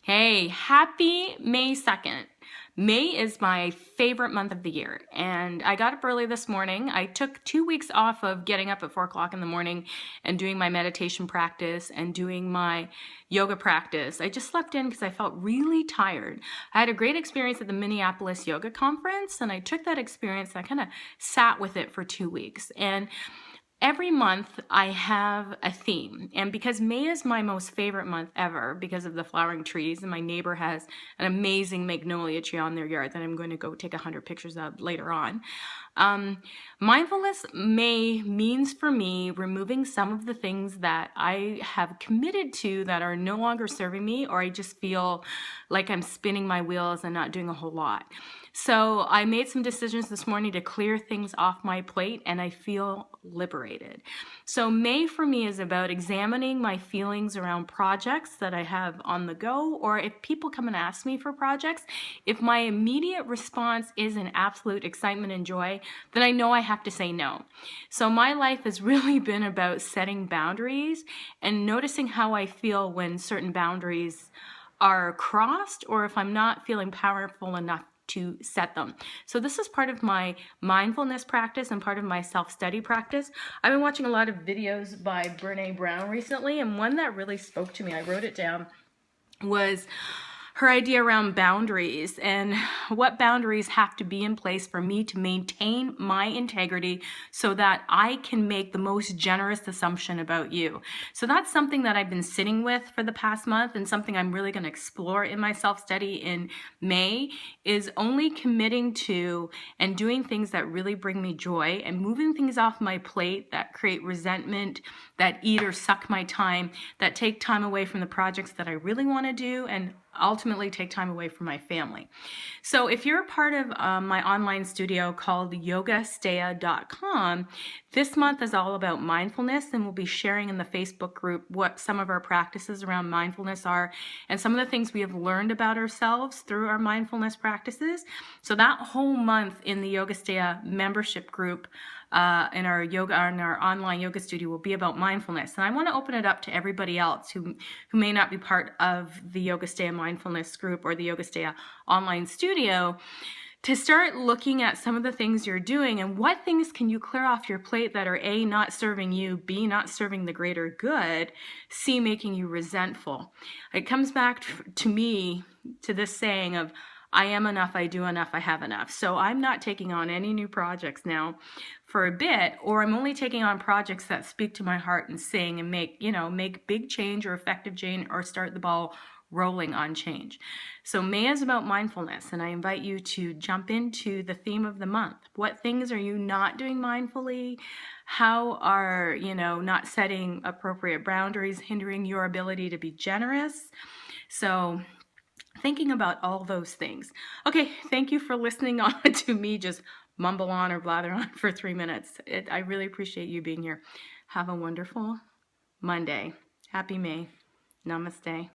Hey, happy May 2nd. May is my favorite month of the year, and I got up early this morning. I took 2 weeks off of getting up at 4 o'clock in the morning and doing my meditation practice and doing my yoga practice. I just slept in because I felt really tired. I had a great experience at the Minneapolis Yoga Conference, and I took that experience and I kind of sat with it for 2 weeks. And every month I have a theme, and because May is my most favorite month ever because of the flowering trees, and my neighbor has an amazing magnolia tree on their yard that I'm going to go take 100 pictures of later on. Mindfulness May means for me removing some of the things that I have committed to that are no longer serving me, or I just feel like I'm spinning my wheels and not doing a whole lot. So I made some decisions this morning to clear things off my plate, and I feel liberated. So May for me is about examining my feelings around projects that I have on the go, or if people come and ask me for projects, if my immediate response is an absolute excitement and joy, then I know I have to say no. So my life has really been about setting boundaries and noticing how I feel when certain boundaries are crossed, or if I'm not feeling powerful enough to set them. So this is part of my mindfulness practice and part of my self-study practice. I've been watching a lot of videos by Brene Brown recently, and one that really spoke to me, I wrote it down, was her idea around boundaries and what boundaries have to be in place for me to maintain my integrity so that I can make the most generous assumption about you. So that's something that I've been sitting with for the past month, and something I'm really going to explore in my self-study in May, is only committing to and doing things that really bring me joy and moving things off my plate that create resentment, that eat or suck my time, that take time away from the projects that I really want to do, and ultimately take time away from my family. So if you're a part of my online studio called yogastea.com, this month is all about mindfulness, and we'll be sharing in the Facebook group what some of our practices around mindfulness are and some of the things we have learned about ourselves through our mindfulness practices. So that whole month in the Yogastea membership group in our online yoga studio will be about mindfulness. And I want to open it up to everybody else who may not be part of the Yogastea mindfulness group or the Yogastea online studio, to start looking at some of the things you're doing and what things can you clear off your plate that are A, not serving you, B, not serving the greater good, C, making you resentful. It comes back to me to this saying of, I am enough, I do enough, I have enough. So I'm not taking on any new projects now for a bit, or I'm only taking on projects that speak to my heart and sing and make big change or effective change, or start the ball rolling on change. So May is about mindfulness, and I invite you to jump into the theme of the month. What things are you not doing mindfully? How are, not setting appropriate boundaries hindering your ability to be generous? So thinking about all those things. Okay, thank you for listening on to me just mumble on or blather on for 3 minutes. I really appreciate you being here. Have a wonderful Monday. Happy May. Namaste.